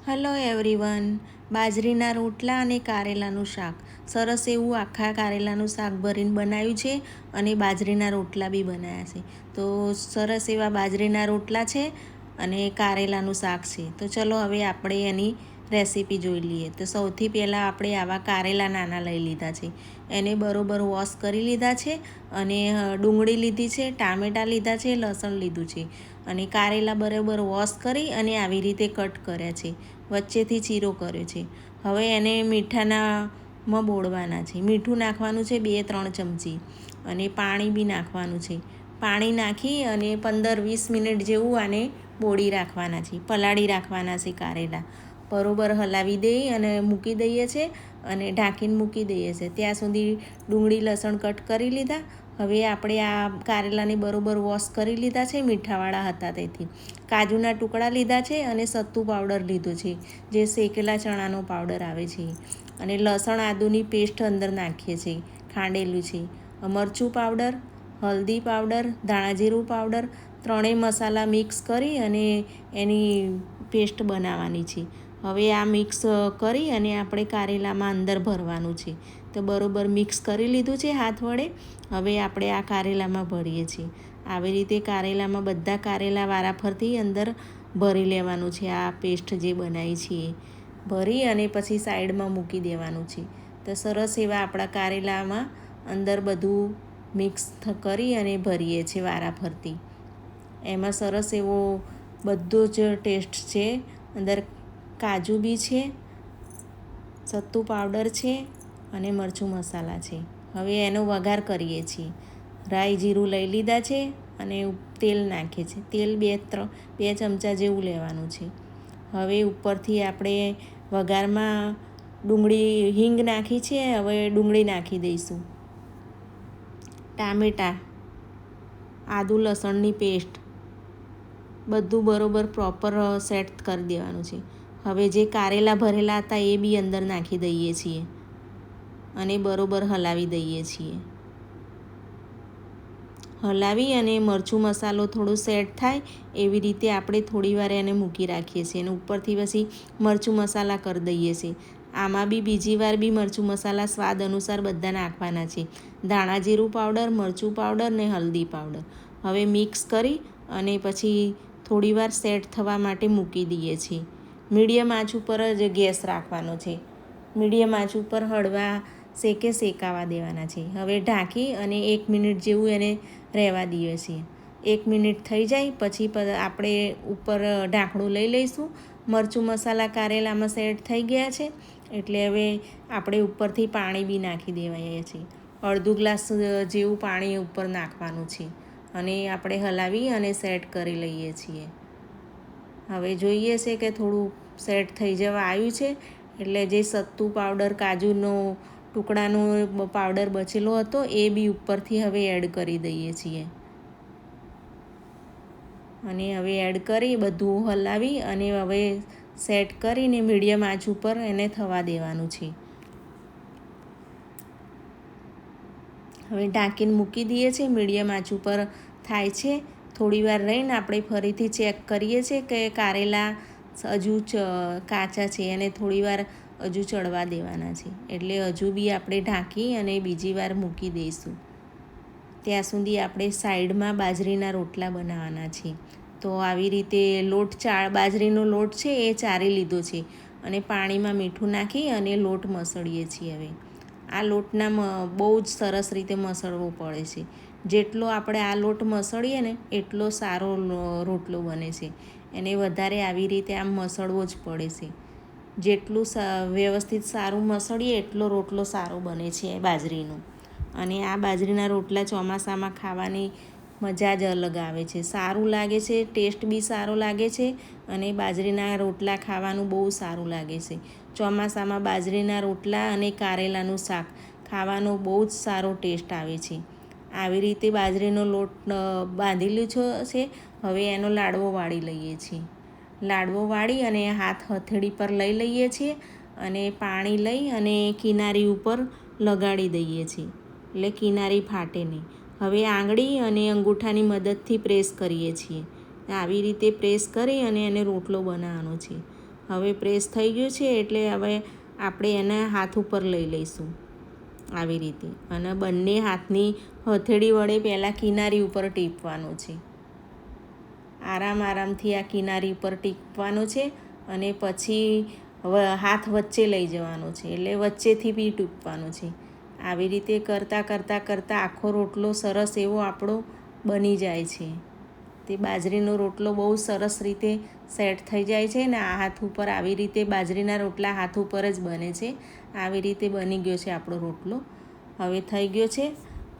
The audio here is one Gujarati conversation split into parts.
Hello everyone. બાજરીના રોટલા અને કારેલાનું શાક સરસ એવું આખા કારેલાનું શાક ભરીને બનાવ્યું છે અને બાજરીના રોટલા બી બનાવ્યા છે. તો સરસ એવા બાજરીના રોટલા છે અને કારેલાનું શાક છે. તો ચલો હવે આપણે એની રેસીપી જોઈ લઈએ. તો સૌથી પહેલાં આપણે આવા કારેલા નાના લઈ લીધા છે. એને બરોબર વોશ કરી લીધા છે અને ડુંગળી લીધી છે, ટામેટાં લીધા છે, લસણ લીધું છે અને કારેલા બરોબર વોશ કરી અને આવી રીતે કટ કર્યા છે. વચ્ચેથી ચીરો કર્યો છે. હવે એને મીઠાનામાં બોળવાના છે. મીઠું નાખવાનું છે 2-3 ચમચી અને પાણી બી નાખવાનું છે. પાણી નાખી અને 15-20 મિનિટ જેવું આને બોળી રાખવાના છે, પલાળી રાખવાના છે. કારેલા બરોબર હલાવી દઈ અને મૂકી દઈએ છીએ અને ઢાંકીને મૂકી દઈએ છીએ. ત્યાં સુધી ડુંગળી લસણ કટ કરી લીધા. હવે આપણે આ કારેલાને બરોબર વોશ કરી લીધા છે, મીઠાવાળા હતા તેથી. કાજુના ટુકડા લીધા છે અને સત્તુ પાવડર લીધો છે, જે શેકેલા ચણાનો પાવડર આવે છે. અને લસણ આદુની પેસ્ટ અંદર નાખીએ છીએ, ખાંડેલું છે. મરચું પાવડર, હળદી પાવડર, ધાણાજીરું પાવડર, ત્રણેય મસાલા મિક્સ કરી અને એની પેસ્ટ બનાવવાની છે. હવે આ મિક્સ કરી અને આપણે કારેલામાં અંદર ભરવાનું છે. તો બરોબર મિક્સ કરી લીધું છે હાથ વડે. હવે આપણે આ કારેલામાં ભરીએ છીએ. આવી રીતે કારેલામાં બધા કારેલા વારાફરતી અંદર ભરી લેવાનું છે. આ પેસ્ટ જે બનાવી છે એ ભરી અને પછી સાઈડમાં મૂકી દેવાનું છે. તો સરસ એવા આપણા કારેલામાં અંદર બધું મિક્સ કરી અને ભરીએ છીએ વારાફરતી. એમાં સરસ એવો બધો જ ટેસ્ટ છે. અંદર કાજુ બી છે, સત્તુ પાવડર છે અને મરચું મસાલા છે. હવે એનો વઘાર કરીએ છીએ. રાઈ જીરું લઈ લીધા છે અને તેલ નાખીએ છીએ. તેલ 2 ચમચા જેવું લેવાનું છે. હવે ઉપરથી આપણે વઘારમાં હિંગ નાખી છે. હવે ડુંગળી નાખી દઈશું, ટામેટાં, આદુ લસણની પેસ્ટ બધું બરોબર પ્રોપર સેટ કરી દેવાનું છે. હવે જે કારેલા ભરેલા હતા એ બી અંદર નાખી દઈએ છીએ અને બરોબર હલાવી દઈએ છીએ. હલાવી અને મરચું મસાલો થોડું સેટ થાય એવી રીતે આપણે થોડીવાર એને મૂકી રાખીએ છીએ અને ઉપરથી પછી મરચું મસાલા કરી દઈએ છીએ. આમાં બી બીજી વાર બી મરચું મસાલા સ્વાદ અનુસાર બધા નાખવાના છે. ધાણા જીરું પાવડર, મરચું પાવડર ને હળદી પાવડર. હવે મિક્સ કરી અને પછી થોડીવાર સેટ થવા માટે મૂકી દઈએ છીએ. મીડિયમ આંચ ઉપર જ ગેસ રાખવાનો છે. મીડિયમ આંચ ઉપર હળવા શેકાવા દેવાના છે. હવે ઢાંકી અને 1 મિનિટ જેવું એને રહેવા દઈએ છીએ. 1 મિનિટ થઈ જાય પછી આપણે ઉપર ઢાંકણું લઈ લઈશું. મરચું મસાલા કારેલામાં સેટ થઈ ગયા છે એટલે હવે આપણે ઉપરથી પાણી બી નાખી દેવાઈએ છીએ. અડધો ગ્લાસ જેવું પાણી ઉપર નાખવાનું છે અને આપણે હલાવી અને સેટ કરી લઈએ છીએ. હવે જોઈએ છે કે થોડું સેટ થઈ જવા આવ્યું છે એટલે જે સત્તુ પાવડર, કાજુનો ટુકડાનો પાવડર બચેલો હતો એ બી ઉપરથી હવે એડ કરી દઈએ છીએ. અને હવે એડ કરી બધું હલાવી અને હવે સેટ કરીને મીડિયમ આંચ ઉપર એને થવા દેવાનું છે. હવે ઢાંકીને મૂકી દઈએ છીએ. મીડિયમ આંચ ઉપર થાય છે. થોડીવાર રહીને આપણે ફરીથી ચેક કરીએ છીએ કે કારેલા હજુ કાચા છે અને થોડીવાર હજુ ચડવા દેવાના છે. એટલે હજુ બી આપણે ઢાંકી અને બીજી વાર મૂકી દઈશું. ત્યાં સુધી આપણે સાઈડમાં બાજરીના રોટલા બનાવવાના છે. તો આવી રીતે બાજરીનો લોટ છે એ ચારી લીધો છે અને પાણીમાં મીઠું નાખી અને લોટ મસળીએ છીએ. હવે આ લોટના બહુ જ સરસ રીતે મસળવો પડે છે. જેટલો આપણે આ લોટ મસળીએ ને એટલો સારો રોટલો બને છે. એને વધારે આવી રીતે આમ મસળવો જ પડે છે. જેટલું વ્યવસ્થિત સારું મસળીએ એટલો રોટલો સારો બને છે બાજરીનો. અને આ બાજરીના રોટલા ચોમાસામાં ખાવાની મજા જ અલગ આવે છે. સારું લાગે છે, ટેસ્ટ બી સારો લાગે છે અને બાજરીના રોટલા ખાવાનું બહુ સારું લાગે છે. ચોમાસામાં બાજરીના રોટલા અને કારેલાનું શાક ખાવાનો બહુ જ સારો ટેસ્ટ આવે છે. આવી રીતે બાજરીનો લોટ બાંધેલું છે. હવે એનો લાડવો વાળી લઈએ છીએ. લાડવો વાળી અને હથેળી પર લઈ લઈએ છીએ અને પાણી લઈ અને કિનારી ઉપર લગાડી દઈએ છીએ એટલે કિનારી ફાટે નહીં. હવે આંગળી અને અંગૂઠાની મદદથી પ્રેસ કરીએ છીએ. આવી રીતે પ્રેસ કરી અને એને રોટલો બનાવવાનો છે. હવે પ્રેસ થઈ ગયું છે એટલે હવે આપણે એને હાથ ઉપર લઈ લઈશું આવી રીતે, અને બંને હાથની હથેળી વડે પહેલાં કિનારી ઉપર ટીપવાનું છે. આરામથી આ કિનારી ઉપર ટીપવાનું છે અને પછી હાથ વચ્ચે લઈ જવાનો છે, એટલે વચ્ચેથી બી ટીપવાનું છે. આવી રીતે કરતાં આખો રોટલો સરસ એવો આપણો બની જાય છે. તે બાજરીનો રોટલો બહુ સરસ રીતે સેટ થઈ જાય છે ને આ હાથ ઉપર આવી રીતે બાજરીના રોટલા હાથ ઉપર જ બને છે. આવી રીતે બની ગયો છે આપણો રોટલો. હવે થઈ ગયો છે.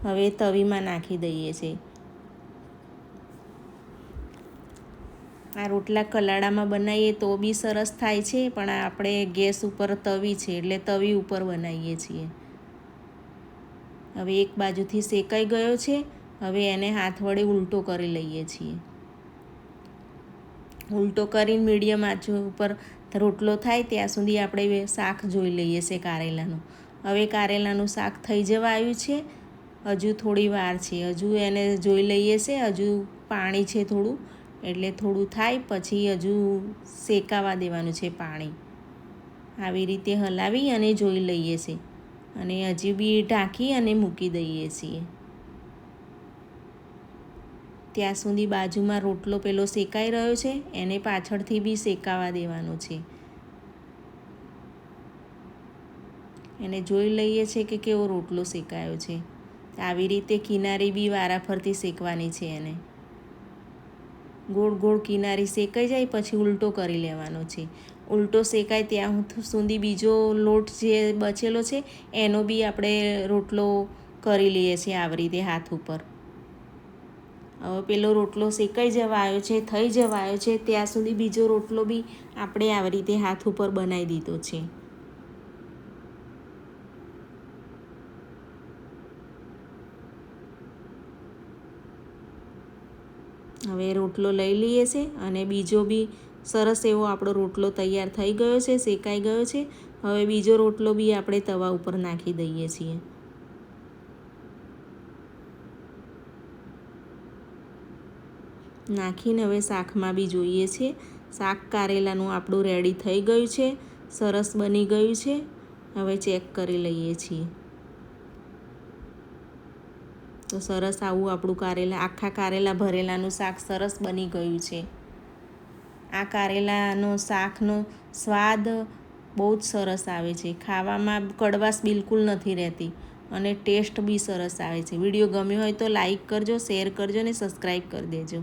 હવે તવીમાં નાખી દઈએ છીએ. આ રોટલા કલાડામાં બનાવીએ તો બી સરસ થાય છે, પણ આપણે ગેસ ઉપર તવી છે એટલે તવી ઉપર બનાવીએ છીએ. હવે એક બાજુથી શેકાઈ ગયો છે. હવે એને હાથ વડે ઉલટો કરી લઈએ છીએ. ઉલટો કરીને મીડિયમ આંચ ઉપર રોટલો થાય ત્યાં સુધી આપણે શાક જોઈ લઈએ છીએ કારેલાનું. હવે કારેલાનું શાક થઈ જવા આવ્યું છે. હજુ થોડી વાર છે, હજુ એને જોઈ લઈએ છીએ. હજુ પાણી છે થોડું, એટલે થોડું થાય પછી હજુ શેકાવા દેવાનું છે પાણી. આવી રીતે હલાવી અને જોઈ લઈએ છીએ, અને હજી બી ઢાંકી અને મૂકી દઈએ છીએ. ત્યાં સુધી બાજુમાં રોટલો પેલો શેકાઈ રહ્યો છે, એને પાછળથી બી શેકાવા દેવાનો છે. એને જોઈ લઈએ છીએ કે કેવો રોટલો શેકાયો છે. આવી રીતે કિનારી બી વારાફરતી શેકવાની છે. એને ગોળ ગોળ કિનારી શેકાઈ જાય પછી ઉલટો કરી લેવાનો છે. ઉલટો શેકાય ત્યાં સુધી બીજો લોટ જે બચેલો છે એનો બી આપણે રોટલો કરી લઈએ છીએ આવી રીતે હાથ ઉપર. હવે પેલો રોટલો શેકાઈ જવા આવ્યો છે, થઈ જવા આવ્યો છે, ત્યાં સુધી બીજો રોટલો બી આપણે આવી રીતે હાથ ઉપર બનાવી દીધો છે. હવે રોટલો લઈ લઈએ છીએ અને બીજો બી સરસ એવો આપણો રોટલો તૈયાર થઈ ગયો છે, શેકાઈ ગયો છે. હવે બીજો રોટલો બી આપણે તવા ઉપર નાખી દઈએ છીએ. નાખીને હવે શાકમાં બી જોઈએ છે. શાક કારેલાનું આપણું રેડી થઈ ગયું છે, સરસ બની ગયું છે. હવે ચેક કરી લઈએ છીએ. તો સરસ આવું આપણું આખા કારેલા ભરેલાનું શાક સરસ બની ગયું છે. આ કારેલાનો શાકનો સ્વાદ બહુ જ સરસ આવે છે. ખાવામાં કડવાશ બિલકુલ નથી રહેતી અને ટેસ્ટ બી સરસ આવે છે. વિડીયો ગમ્યો હોય તો લાઈક કરજો, શેર કરજો અને સબસ્ક્રાઈબ કરી દેજો.